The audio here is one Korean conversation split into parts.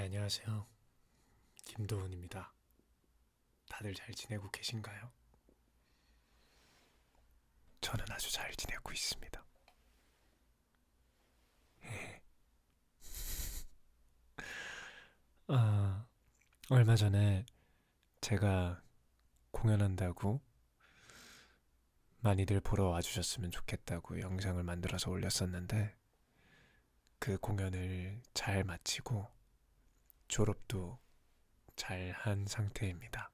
네, 안녕하세요. 김도훈입니다. 다들 잘 지내고 계신가요? 저는 아주 잘 지내고 있습니다. 아, 얼마 전에 제가 공연한다고 많이들 보러 와주셨으면 좋겠다고 영상을 만들어서 올렸었는데 그 공연을 잘 마치고 졸업도 잘 한 상태입니다.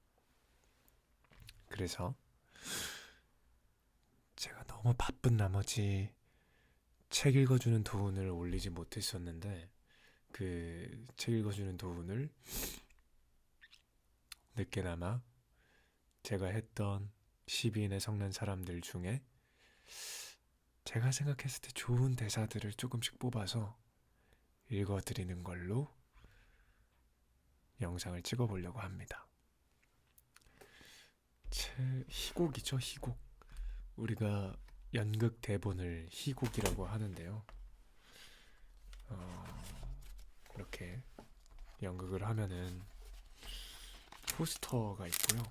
그래서 제가 너무 바쁜 나머지 책 읽어주는 도훈을 올리지 못했었는데 그 책 읽어주는 도훈을 늦게나마 제가 했던 시비인의 성난 사람들 중에 제가 생각했을 때 좋은 대사들을 조금씩 뽑아서 읽어드리는 걸로 영상을 찍어보려고 합니다. 희곡이죠, 희곡. 우리가 연극 대본을 희곡이라고 하는데요. 이렇게 연극을 하면은 포스터가 있고요.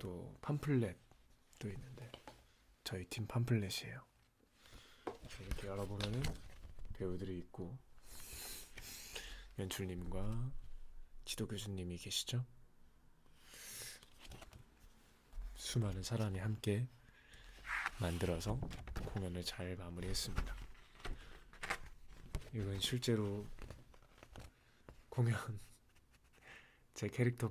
또 팜플렛도 있는데 저희 팀 팜플렛이에요. 이렇게 열어보면은 배우들이 있고 연출님과 지도 교수님이 계시죠. 수많은 사람이 함께 만들어서 공연을 잘 마무리했습니다. 이건 실제로 공연 제 캐릭터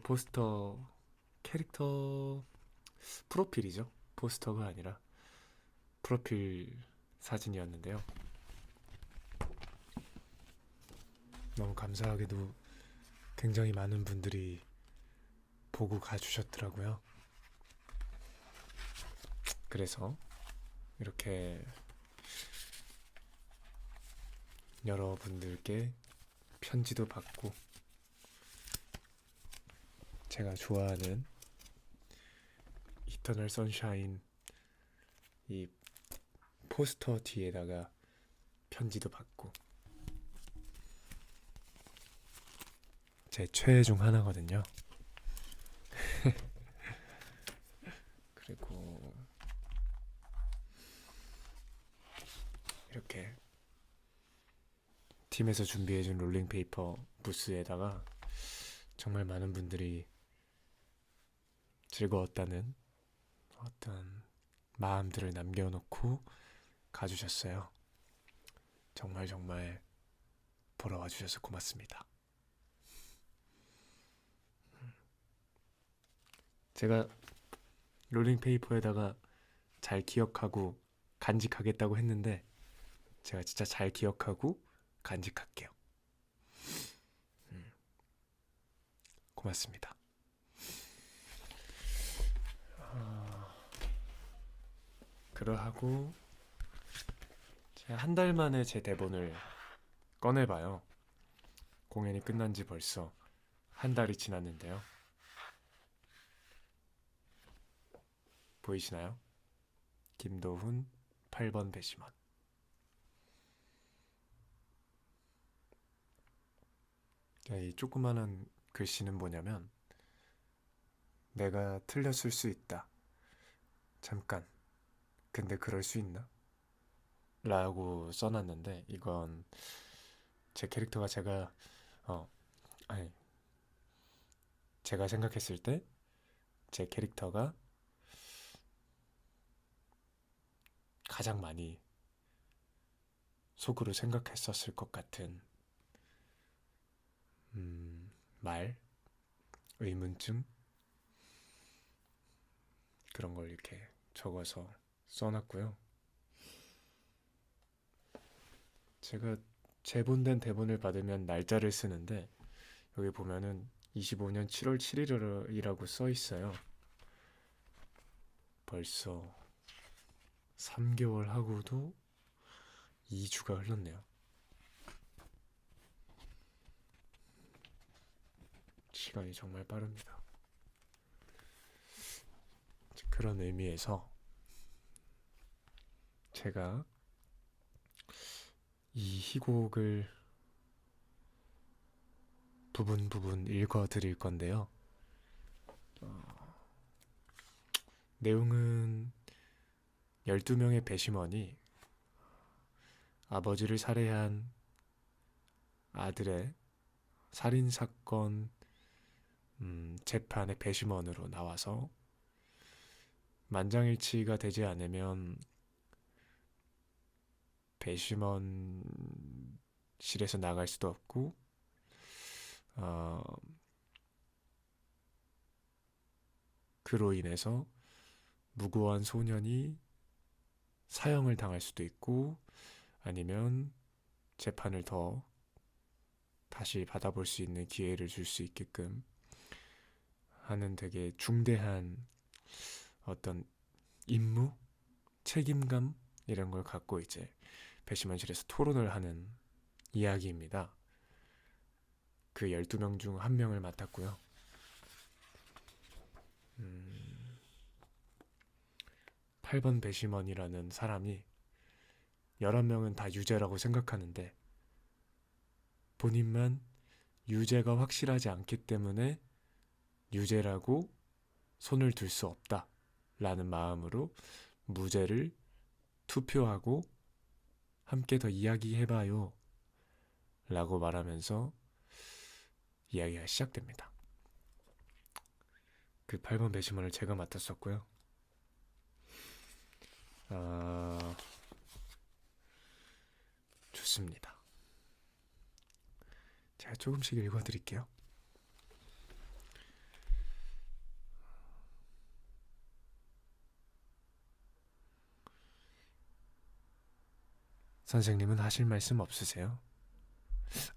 프로필이죠. 포스터가 아니라 프로필 사진이었는데요. 너무 감사하게도 굉장히 많은 분들이 보고 가주셨더라고요. 그래서 이렇게 여러분들께 편지도 받고 제가 좋아하는 이터널 선샤인 이 포스터 뒤에다가 편지도 받고 제 최애 중 하나거든요. 그리고 이렇게 팀에서 준비해준 롤링페이퍼 부스에다가 정말 많은 분들이 즐거웠다는 어떤 마음들을 남겨놓고 가주셨어요. 정말 정말 보러 와주셔서 고맙습니다. 제가 롤링페이퍼에다가 잘 기억하고 간직하겠다고 했는데 제가 진짜 잘 기억하고 간직할게요. 고맙습니다. 그러하고 제가 한 달 만에 제 대본을 꺼내봐요. 공연이 끝난 지 벌써 한 달이 지났는데요. 보이시나요? 김도훈 8번 배심원. 이 조그만한 글씨는 뭐냐면 내가 틀렸을 수 있다. 잠깐. 근데 그럴 수 있나? 라고 써놨는데 이건 제 캐릭터가 어 아니 제가 생각했을 때 제 캐릭터가 가장 많이 속으로 생각했었을 것 같은 말, 의문점 그런 걸 이렇게 적어서 써놨고요. 제가 재본된 대본을 받으면 날짜를 쓰는데 여기 보면은 25년 7월 7일이라고 써 있어요. 벌써 3개월 하고도 2주가 흘렀네요. 시간이 정말 빠릅니다. 그런 의미에서 제가 이 희곡을 부분 읽어 드릴 건데요. 내용은 12명의 배심원이 아버지를 살해한 아들의 살인사건 재판의 배심원으로 나와서 만장일치가 되지 않으면 배심원실에서 나갈 수도 없고 그로 인해서 무고한 소년이 사형을 당할 수도 있고 아니면 재판을 더 다시 받아볼 수 있는 기회를 줄 수 있게끔 하는 되게 중대한 어떤 임무, 책임감 이런 걸 갖고 이제 배심원실에서 토론을 하는 이야기입니다. 그 12명 중 한 명을 맡았고요. 8번 배심원이라는 사람이 11명은 다 유죄라고 생각하는데 본인만 유죄가 확실하지 않기 때문에 유죄라고 손을 들 수 없다 라는 마음으로 무죄를 투표하고 함께 더 이야기해봐요 라고 말하면서 이야기가 시작됩니다. 그 8번 배심원을 제가 맡았었고요. 좋습니다. 제가 조금씩 읽어드릴게요. 선생님은 하실 말씀 없으세요?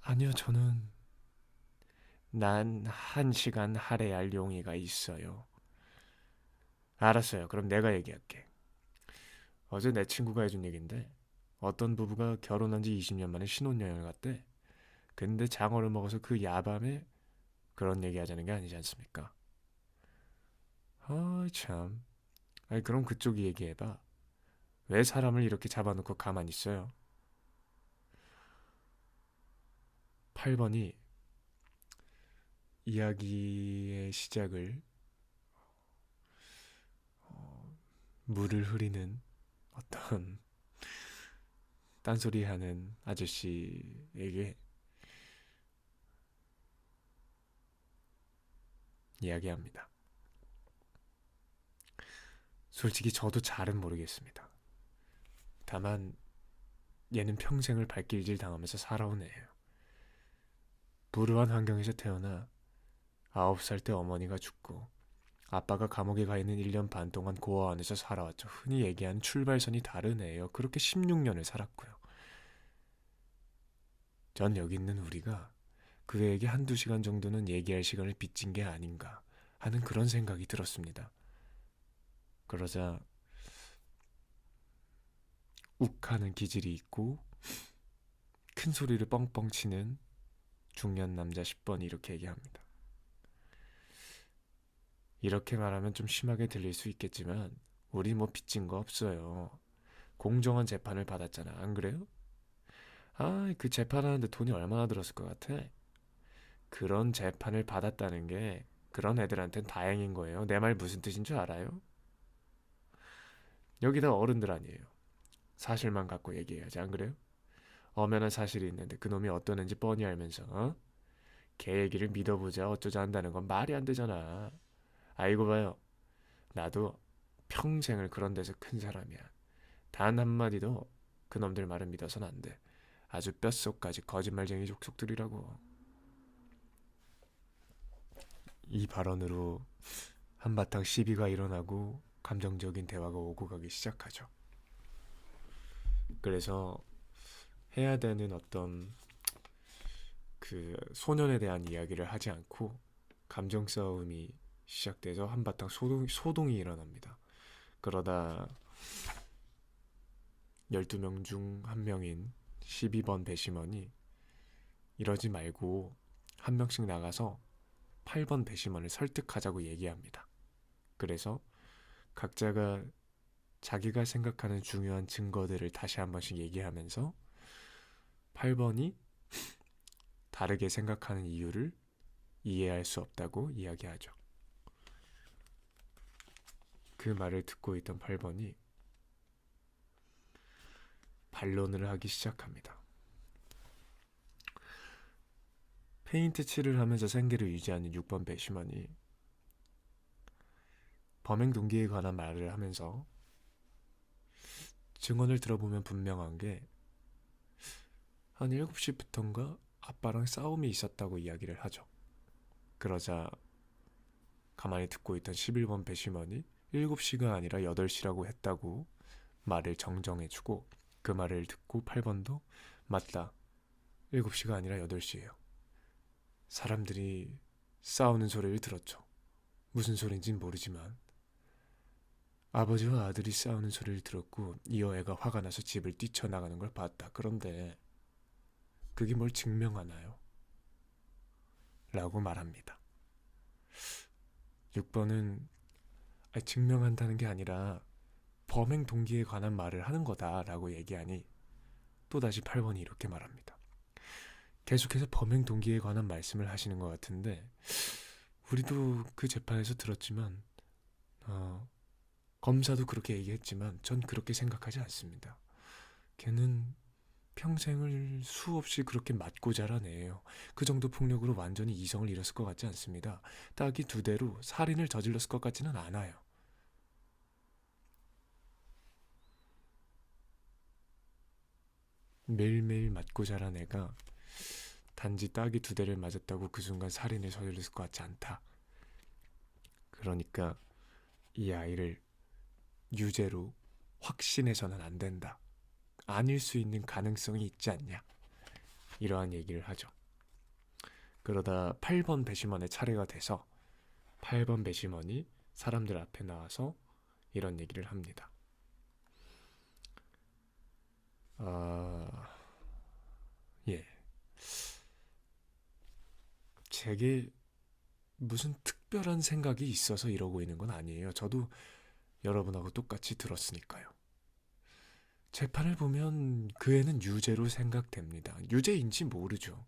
아니요, 저는 난 1시간 할애할 용의가 있어요. 알았어요. 그럼 내가 얘기할게. 어제 내 친구가 해준 얘긴데 어떤 부부가 결혼한 지 20년 만에 신혼여행을 갔대. 근데 장어를 먹어서 그 야밤에 그런 얘기 하자는 게 아니지 않습니까? 아, 참. 아니, 그럼 그쪽이 얘기해봐. 왜 사람을 이렇게 잡아놓고 가만히 있어요? 8번이 이야기의 시작을 물을 흐리는 어떤 딴소리하는 아저씨에게 이야기합니다. 솔직히 저도 잘은 모르겠습니다. 다만 얘는 평생을 발길질 당하면서 살아온 애예요. 불우한 환경에서 태어나 9살 때 어머니가 죽고 아빠가 감옥에 가 있는 1년 반 동안 고아 안에서 살아왔죠. 흔히 얘기하는 출발선이 다른 애예요. 그렇게 16년을 살았고요. 전 여기 있는 우리가 그에게 한두 시간 정도는 얘기할 시간을 빚진 게 아닌가 하는 그런 생각이 들었습니다. 그러자 욱하는 기질이 있고 큰 소리를 뻥뻥 치는 중년 남자 10번이 이렇게 얘기합니다. 이렇게 말하면 좀 심하게 들릴 수 있겠지만 우리 뭐 빚진 거 없어요. 공정한 재판을 받았잖아. 안 그래요? 아, 그 재판하는데 돈이 얼마나 들었을 것 같아? 그런 재판을 받았다는 게 그런 애들한텐 다행인 거예요. 내 말 무슨 뜻인 줄 알아요? 여기 다 어른들 아니에요. 사실만 갖고 얘기해야지. 안 그래요? 엄연한 사실이 있는데 그놈이 어떤 애인지 뻔히 알면서 걔 얘기를 믿어보자 어쩌자 한다는 건 말이 안 되잖아. 아이고 봐요. 나도 평생을 그런 데서 큰 사람이야. 단 한마디도 그놈들 말을 믿어선 안 돼. 아주 뼛속까지 거짓말쟁이 족속들이라고. 이 발언으로 한바탕 시비가 일어나고 감정적인 대화가 오고 가기 시작하죠. 그래서 해야 되는 어떤 그 소년에 대한 이야기를 하지 않고 감정 싸움이 시작돼서 한바탕 소동이 일어납니다. 그러다 12명 중 한 명인 12번 배심원이 이러지 말고 한 명씩 나가서 8번 배심원을 설득하자고 얘기합니다. 그래서 각자가 자기가 생각하는 중요한 증거들을 다시 한 번씩 얘기하면서 8번이 다르게 생각하는 이유를 이해할 수 없다고 이야기하죠. 그 말을 듣고 있던 8번이 반론을 하기 시작합니다. 페인트 칠을 하면서 생계를 유지하는 6번 배심원이 범행 동기에 관한 말을 하면서 증언을 들어보면 분명한 게 한 7시부터인가 아빠랑 싸움이 있었다고 이야기를 하죠. 그러자 가만히 듣고 있던 11번 배심원이 7시가 아니라 8시라고 했다고 말을 정정해주고, 그 말을 듣고 8번도 맞다, 7시가 아니라 8시예요. 사람들이 싸우는 소리를 들었죠. 무슨 소리인진 모르지만 아버지와 아들이 싸우는 소리를 들었고 이 여애가 화가 나서 집을 뛰쳐나가는 걸 봤다. 그런데 그게 뭘 증명하나요? 라고 말합니다. 6번은 증명한다는 게 아니라 범행 동기에 관한 말을 하는 거다라고 얘기하니 또다시 8번이 이렇게 말합니다. 계속해서 범행 동기에 관한 말씀을 하시는 것 같은데, 우리도 그 재판에서 들었지만 검사도 그렇게 얘기했지만 전 그렇게 생각하지 않습니다. 걔는 평생을 수없이 그렇게 맞고 자란 애예요. 그 정도 폭력으로 완전히 이성을 잃었을 것 같지 않습니다. 딱이 2대로 살인을 저질렀을 것 같지는 않아요. 매일매일 맞고 자란 애가 단지 딱이 2대를 맞았다고 그 순간 살인을 저질렀을 것 같지 않다. 그러니까 이 아이를 유죄로 확신해서는 안 된다. 아닐 수 있는 가능성이 있지 않냐. 이러한 얘기를 하죠. 그러다 8번 배심원의 차례가 돼서 8번 배심원이 사람들 앞에 나와서 이런 얘기를 합니다. 예. 제게 무슨 특별한 생각이 있어서 이러고 있는 건 아니에요. 저도 여러분하고 똑같이 들었으니까요. 재판을 보면 그 애는 유죄로 생각됩니다. 유죄인지 모르죠.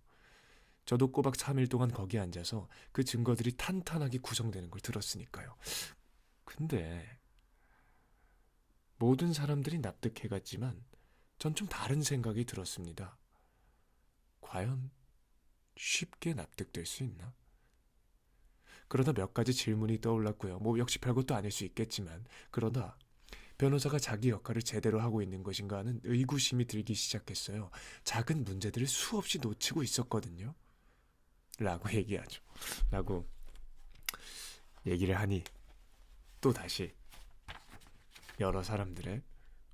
저도 꼬박 3일 동안 거기 앉아서 그 증거들이 탄탄하게 구성되는 걸 들었으니까요. 근데 모든 사람들이 납득해갔지만 전 좀 다른 생각이 들었습니다. 과연 쉽게 납득될 수 있나? 그러다 몇 가지 질문이 떠올랐고요. 역시 별것도 아닐 수 있겠지만, 그러다 변호사가 자기 역할을 제대로 하고 있는 것인가 하는 의구심이 들기 시작했어요. 작은 문제들을 수없이 놓치고 있었거든요. 라고 얘기하죠. 라고 얘기를 하니 또 다시 여러 사람들의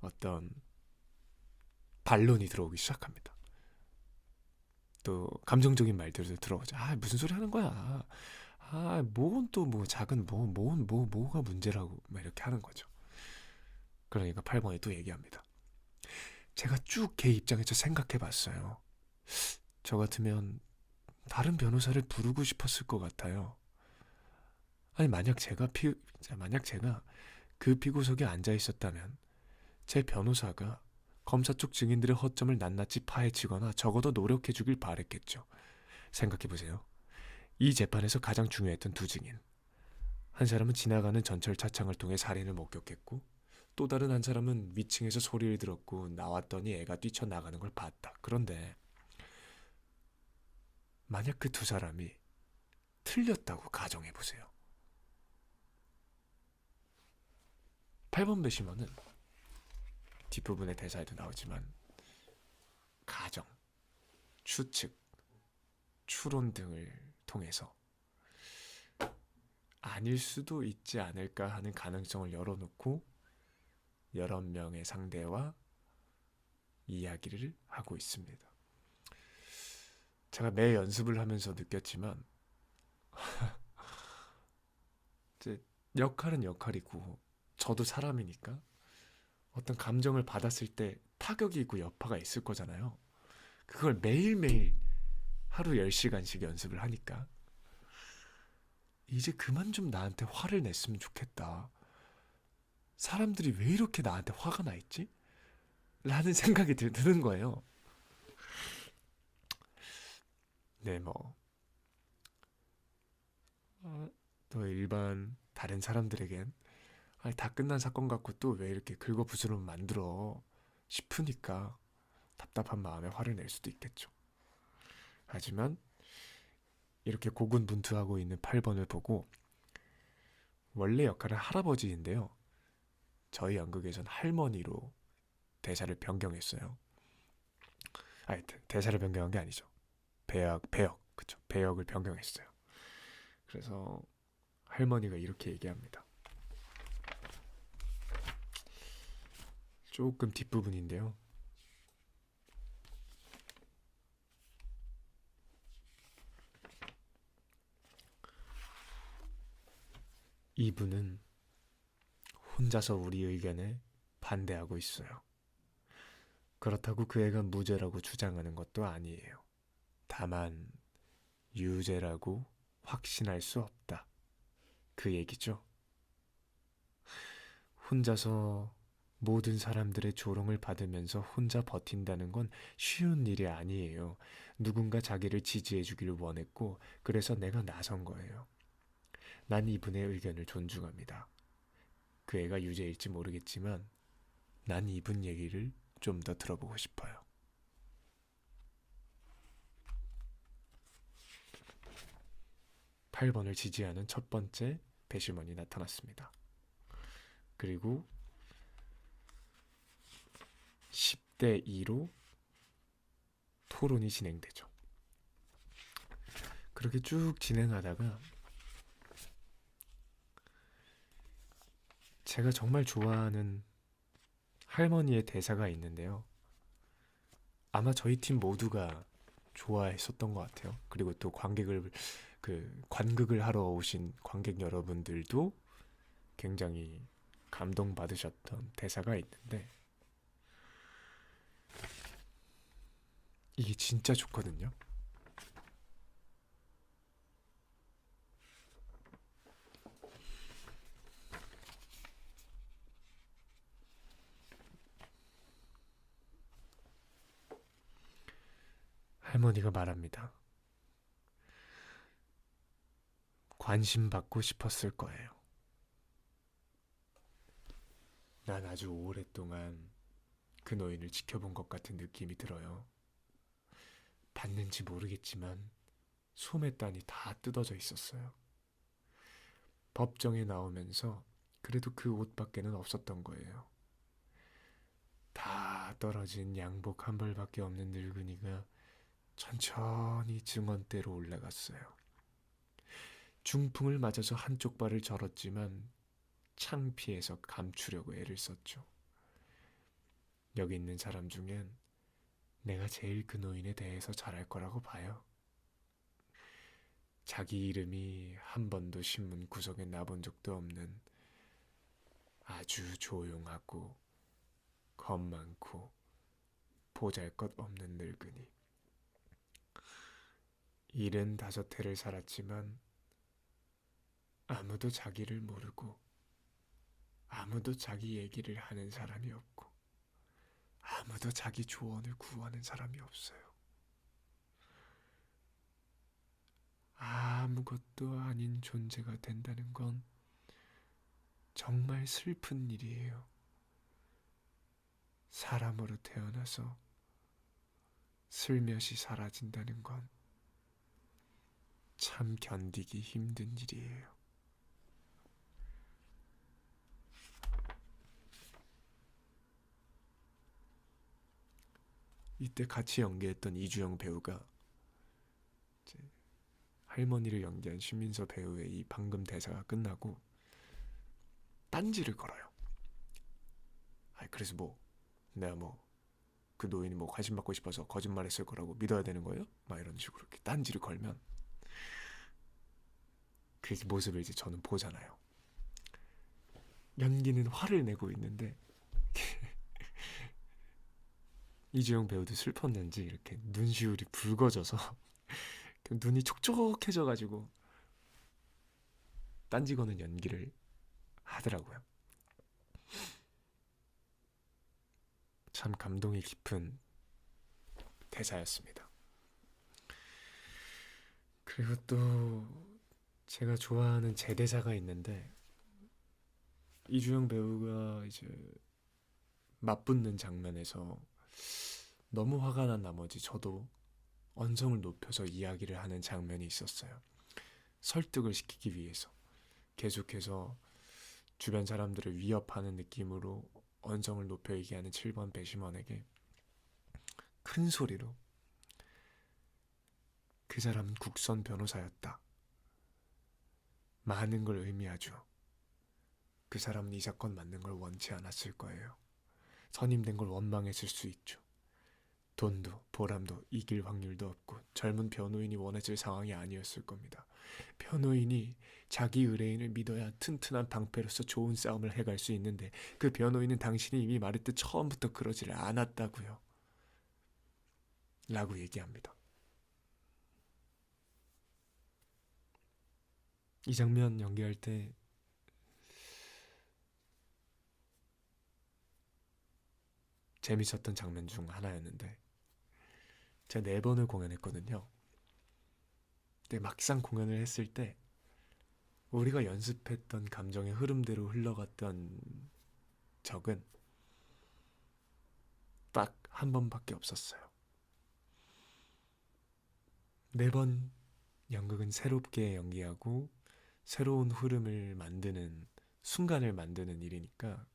어떤 반론이 들어오기 시작합니다. 또 감정적인 말들도 들어오죠. 무슨 소리 하는 거야. 뭔 또 작은 뭐가 문제라고 막 이렇게 하는 거죠. 그러니까 8번이 또 얘기합니다. 제가 쭉 걔 입장에서 생각해 봤어요. 저 같으면 다른 변호사를 부르고 싶었을 것 같아요. 만약 제가 그 피고석에 앉아 있었다면 제 변호사가 검사 쪽 증인들의 허점을 낱낱이 파헤치거나 적어도 노력해 주길 바랬겠죠. 생각해 보세요. 이 재판에서 가장 중요했던 2 증인. 한 사람은 지나가는 전철 차창을 통해 살인을 목격했고, 또 다른 한 사람은 위층에서 소리를 들었고 나왔더니 애가 뛰쳐나가는 걸 봤다. 그런데 만약 그 2 사람이 틀렸다고 가정해 보세요. 8번 배심원은 뒷부분의 대사에도 나오지만 가정, 추측, 추론 등을 통해서 아닐 수도 있지 않을까 하는 가능성을 열어놓고 여러 명의 상대와 이야기를 하고 있습니다. 제가 매 연습을 하면서 느꼈지만 이제 역할은 역할이고 저도 사람이니까 어떤 감정을 받았을 때 타격이 있고 여파가 있을 거잖아요. 그걸 매일매일 하루 10시간씩 연습을 하니까 이제 그만 좀 나한테 화를 냈으면 좋겠다. 사람들이 왜 이렇게 나한테 화가 나 있지? 라는 생각이 드는 거예요. 네, 더 일반 다른 사람들에겐 아니, 다 끝난 사건 갖고 또 왜 이렇게 긁어부스럼 만들어 싶으니까 답답한 마음에 화를 낼 수도 있겠죠. 하지만 이렇게 고군분투하고 있는 8번을 보고 원래 역할은 할아버지인데요. 저희 연극에선 할머니로 대사를 변경했어요. 아니, 대사를 변경한 게 아니죠. 배역, 그쵸. 배역을 변경했어요. 그래서 할머니가 이렇게 얘기합니다. 조금 뒷부분인데요. 이분은 혼자서 우리 의견에 반대하고 있어요. 그렇다고 그 애가 무죄라고 주장하는 것도 아니에요. 다만 유죄라고 확신할 수 없다. 그 얘기죠. 혼자서 모든 사람들의 조롱을 받으면서 혼자 버틴다는 건 쉬운 일이 아니에요. 누군가 자기를 지지해 주길 원했고 그래서 내가 나선 거예요. 난 이분의 의견을 존중합니다. 그 애가 유죄일지 모르겠지만 난 이분 얘기를 좀 더 들어보고 싶어요. 8번을 지지하는 첫 번째 배심원이 나타났습니다. 그리고 10대 2로 토론이 진행되죠. 그렇게 쭉 진행하다가 제가 정말 좋아하는 할머니의 대사가 있는데요. 아마 저희 팀 모두가 좋아했었던 것 같아요. 그리고 또 관극을 하러 오신 관객 여러분들도 굉장히 감동받으셨던 대사가 있는데 이게 진짜 좋거든요. 할머니가 말합니다. 관심 받고 싶었을 거예요. 난 아주 오랫동안 그 노인을 지켜본 것 같은 느낌이 들어요. 봤는지 모르겠지만 소매단이 다 뜯어져 있었어요. 법정에 나오면서 그래도 그 옷밖에는 없었던 거예요. 다 떨어진 양복 한 벌밖에 없는 늙은이가 천천히 증언대로 올라갔어요. 중풍을 맞아서 한쪽 발을 절었지만 창피해서 감추려고 애를 썼죠. 여기 있는 사람 중엔 내가 제일 그 노인에 대해서 잘할 거라고 봐요. 자기 이름이 한 번도 신문 구석에 나본 적도 없는 아주 조용하고 겁 많고 보잘것없는 늙은이. 75해를 살았지만 아무도 자기를 모르고 아무도 자기 얘기를 하는 사람이 없고 아무도 자기 조언을 구하는 사람이 없어요. 아무것도 아닌 존재가 된다는 건 정말 슬픈 일이에요. 사람으로 태어나서 슬며시 사라진다는 건 참 견디기 힘든 일이에요. 이때 같이 연기했던 이주영 배우가 이제 할머니를 연기한 신민서 배우의 이 방금 대사가 끝나고 딴지를 걸어요. 그래서 내가 그 노인이 관심 받고 싶어서 거짓말했을 거라고 믿어야 되는 거예요? 막 이런 식으로 이렇게 딴지를 걸면 그 모습을 이제 저는 보잖아요. 연기는 화를 내고 있는데 이주영 배우도 슬펐는지 이렇게 눈시울이 붉어져서 눈이 촉촉해져가지고 딴지 거는 연기를 하더라고요. 참 감동이 깊은 대사였습니다. 그리고 또 제가 좋아하는 재대사가 있는데 이주영 배우가 이제 맞붙는 장면에서 너무 화가 난 나머지 저도 언성을 높여서 이야기를 하는 장면이 있었어요. 설득을 시키기 위해서 계속해서 주변 사람들을 위협하는 느낌으로 언성을 높여 얘기하는 7번 배심원에게 큰 소리로 그 사람은 국선 변호사였다. 많은 걸 의미하죠. 그 사람은 이 사건 맞는 걸 원치 않았을 거예요. 선임된 걸 원망했을 수 있죠. 돈도 보람도 이길 확률도 없고 젊은 변호인이 원했을 상황이 아니었을 겁니다. 변호인이 자기 의뢰인을 믿어야 튼튼한 방패로서 좋은 싸움을 해갈 수 있는데 그 변호인은 당신이 이미 말했듯 처음부터 그러지를 않았다고요. 라고 얘기합니다. 이 장면 연기할 때 재밌었던 장면 중 하나였는데 제가 4번을 공연했거든요. 근데 막상 공연을 했을 때 우리가 연습했던 감정의 흐름대로 흘러갔던 적은 딱 한 번밖에 없었어요. 4번 연극은 새롭게 연기하고 새로운 흐름을 만드는 순간을 만드는 일이니까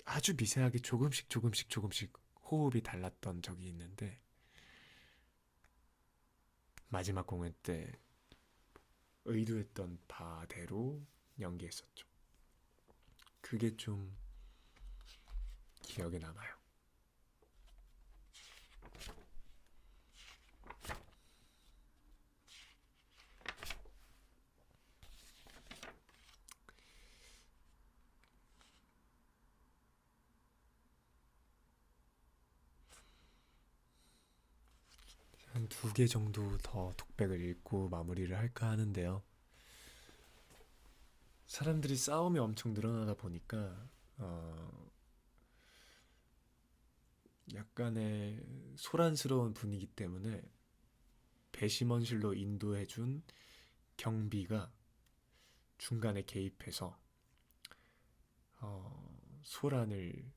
아주 미세하게 조금씩 호흡이 달랐던 적이 있는데 마지막 공연 때 의도했던 바대로 연기했었죠. 그게 좀 기억에 남아요. 한 2개 정도 더 독백을 읽고 마무리를 할까 하는데요. 사람들이 싸움이 엄청 늘어나다 보니까 약간의 소란스러운 분위기 때문에 배심원실로 인도해준 경비가 중간에 개입해서 소란을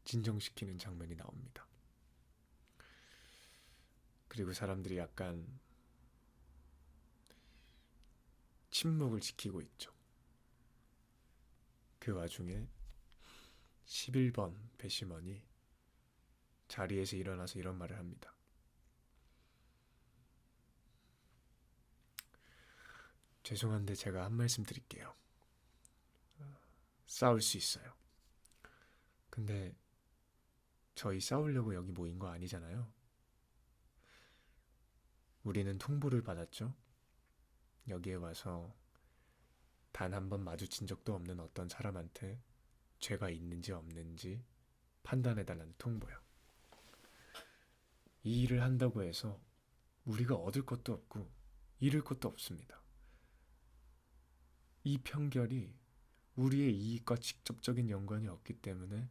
진정시키는 장면이 나옵니다. 그리고 사람들이 약간 침묵을 지키고 있죠. 그 와중에 11번 배심원이 자리에서 일어나서 이런 말을 합니다. 죄송한데 제가 한 말씀 드릴게요. 싸울 수 있어요. 근데 저희 싸우려고 여기 모인 거 아니잖아요. 우리는 통보를 받았죠. 여기에 와서 단 한 번 마주친 적도 없는 어떤 사람한테 죄가 있는지 없는지 판단해달라는 통보요. 이 일을 한다고 해서 우리가 얻을 것도 없고 잃을 것도 없습니다. 이 판결이 우리의 이익과 직접적인 연관이 없기 때문에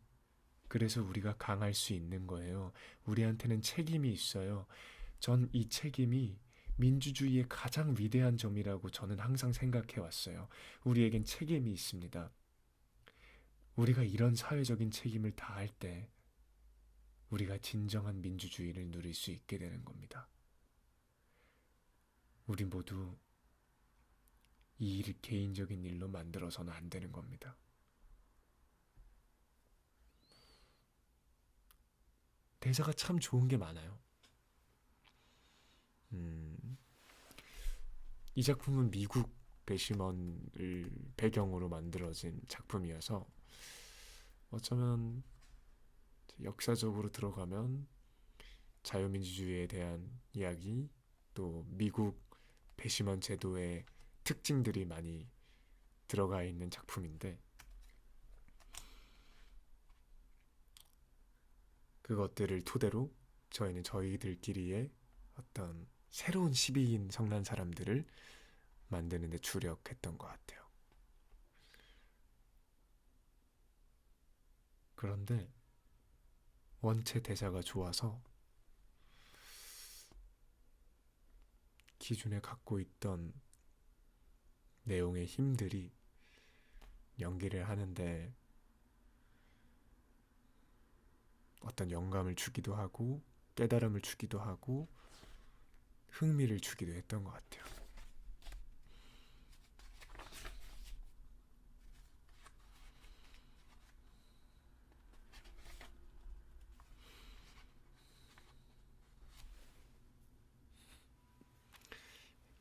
그래서 우리가 강할 수 있는 거예요. 우리한테는 책임이 있어요. 전 이 책임이 민주주의의 가장 위대한 점이라고 저는 항상 생각해 왔어요. 우리에겐 책임이 있습니다. 우리가 이런 사회적인 책임을 다할 때 우리가 진정한 민주주의를 누릴 수 있게 되는 겁니다. 우리 모두 이 일을 개인적인 일로 만들어서는 안 되는 겁니다. 대사가 참 좋은 게 많아요. 이 작품은 미국 배심원을 배경으로 만들어진 작품이어서 어쩌면 역사적으로 들어가면 자유민주주의에 대한 이야기, 또 미국 배심원 제도의 특징들이 많이 들어가 있는 작품인데 그것들을 토대로 저희는 저희들끼리의 어떤 새로운 12인 성난 사람들을 만드는 데 주력했던 것 같아요. 그런데 원체 대사가 좋아서 기존에 갖고 있던 내용의 힘들이 연기를 하는데 어떤 영감을 주기도 하고 깨달음을 주기도 하고 흥미를 주기도 했던 것 같아요.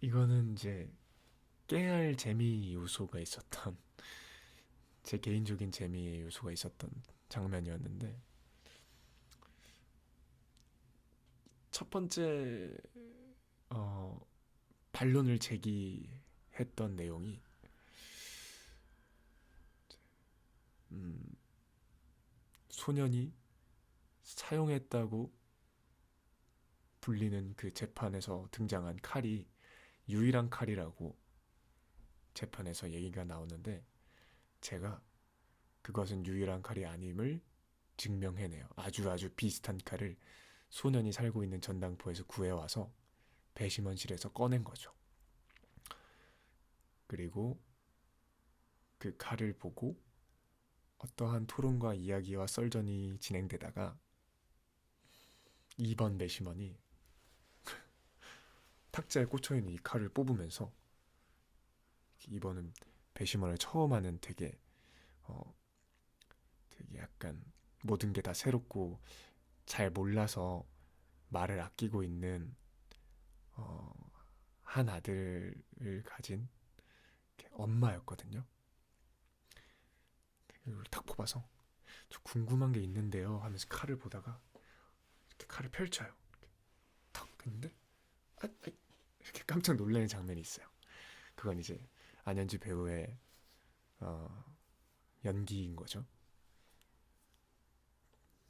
이거는 이제 깨알 재미 요소가 있었던 제 개인적인 재미 요소가 있었던 장면이었는데 첫 번째 어, 반론을 제기했던 내용이 음, 소년이 사용했다고 불리는 그 재판에서 등장한 칼이 유일한 칼이라고 재판에서 얘기가 나오는데 제가 그것은 유일한 칼이 아님을 증명해내요. 아주 비슷한 칼을 소년이 살고 있는 전당포에서 구해와서 배심원실에서 꺼낸 거죠. 그리고 그 칼을 보고 어떠한 토론과 이야기와 썰전이 진행되다가 2번 배심원이 탁자에 꽂혀있는 이 칼을 뽑으면서 2번은 배심원을 처음 하는 어, 되게 약간 모든 게 다 새롭고 잘 몰라서 말을 아끼고 있는 어, 한 아들을 가진 엄마였거든요. 이걸 탁 뽑아서 저 궁금한 게 있는데요 하면서 칼을 보다가 이렇게 칼을 펼쳐요. 이렇게 탁 했는데 이렇게 깜짝 놀라는 장면이 있어요. 그건 이제 안현주 배우의 어, 연기인 거죠.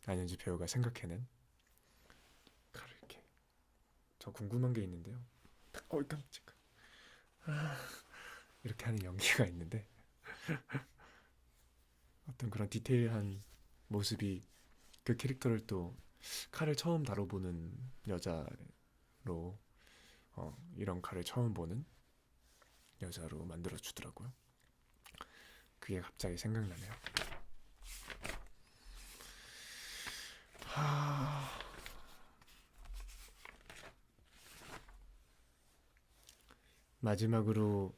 안현주 배우가 생각해낸 칼을 이렇게 저 궁금한 게 있는데요. 깜짝 이렇게 하는 연기가 있는데 어떤 그런 디테일한 모습이 그 캐릭터를 또 칼을 처음 다뤄보는 여자로 이런 칼을 처음 보는 여자로 만들어 주더라고요. 그게 갑자기 생각나네요. 마지막으로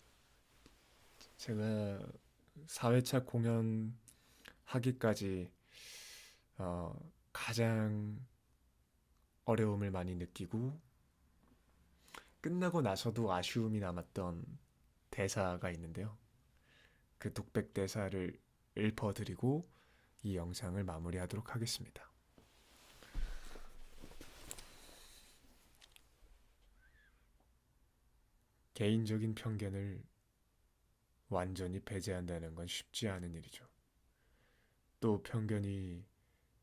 제가 4회차 공연 하기까지 가장 어려움을 많이 느끼고 끝나고 나서도 아쉬움이 남았던 대사가 있는데요. 그 독백 대사를 읊어드리고 이 영상을 마무리하도록 하겠습니다. 개인적인 편견을 완전히 배제한다는 건 쉽지 않은 일이죠. 또 편견이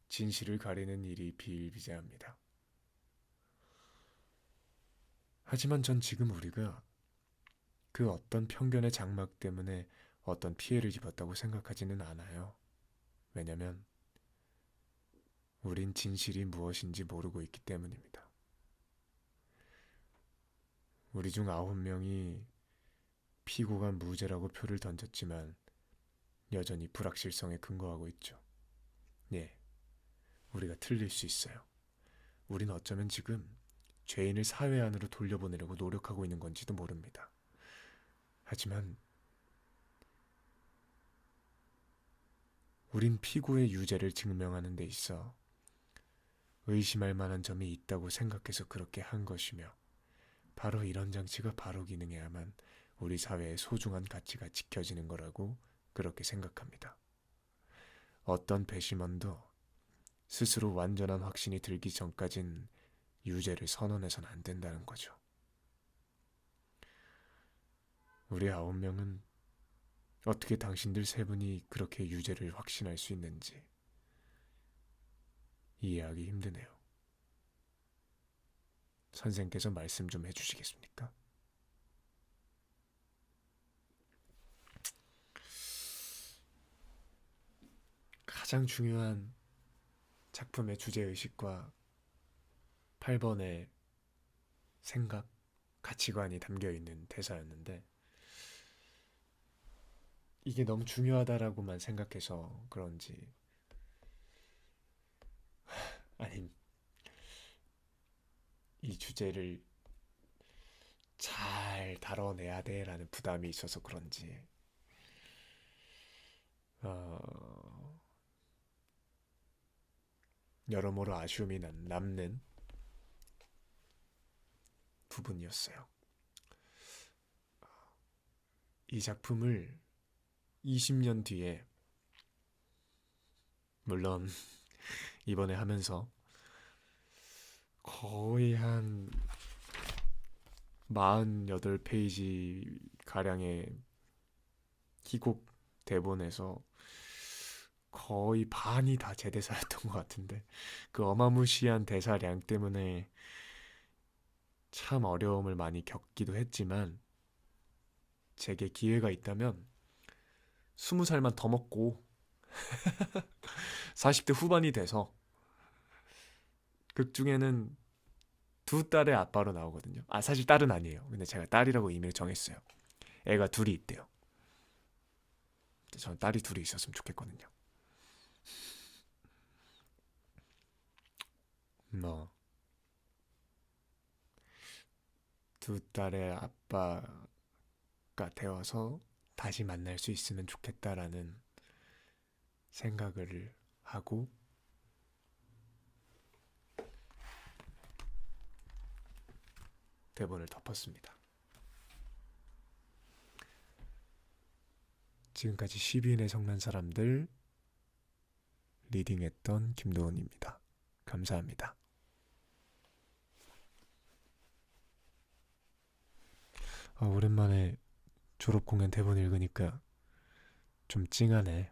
진실을 가리는 일이 비일비재합니다. 하지만 전 지금 우리가 그 어떤 편견의 장막 때문에 어떤 피해를 입었다고 생각하지는 않아요. 왜냐면 우린 진실이 무엇인지 모르고 있기 때문입니다. 우리 중 9명이 피고가 무죄라고 표를 던졌지만 여전히 불확실성에 근거하고 있죠. 예, 우리가 틀릴 수 있어요. 우린 어쩌면 지금 죄인을 사회 안으로 돌려보내려고 노력하고 있는 건지도 모릅니다. 하지만 우린 피고의 유죄를 증명하는 데 있어 의심할 만한 점이 있다고 생각해서 그렇게 한 것이며 바로 이런 장치가 바로 기능해야만 우리 사회의 소중한 가치가 지켜지는 거라고 그렇게 생각합니다. 어떤 배심원도 스스로 완전한 확신이 들기 전까진 유죄를 선언해서는 안 된다는 거죠. 우리 9명은 어떻게 당신들 3분이 그렇게 유죄를 확신할 수 있는지 이해하기 힘드네요. 선생께서 말씀 좀 해주시겠습니까? 가장 중요한 작품의 주제의식과 8번의 생각, 가치관이 담겨 있는 대사였는데 이게 너무 중요하다라고만 생각해서 그런지 아님 이 주제를 잘 다뤄내야 돼라는 부담이 있어서 그런지 어, 여러모로 아쉬움이 남는 부분이었어요. 이 작품을 20년 뒤에 물론 이번에 하면서 거의 한 48페이지 가량의 희곡 대본에서 거의 반이 다 제 대사였던 것 같은데 그 어마무시한 대사량 때문에 참 어려움을 많이 겪기도 했지만 제게 기회가 있다면 20살만 더 먹고 40대 후반이 돼서 극 중에는 두 딸의 아빠로 나오거든요. 아, 사실 딸은 아니에요. 근데 제가 딸이라고 이미를 정했어요. 애가 둘이 있대요. 저는 딸이 둘이 있었으면 좋겠거든요. 뭐, 두 딸의 아빠가 되어서 다시 만날 수 있으면 좋겠다라는 생각을 하고 대본을 덮었습니다. 지금까지 12인의 성난 사람들 리딩했던 김도훈입니다. 감사합니다. 오랜만에 졸업 공연 대본 읽으니까 좀 찡하네.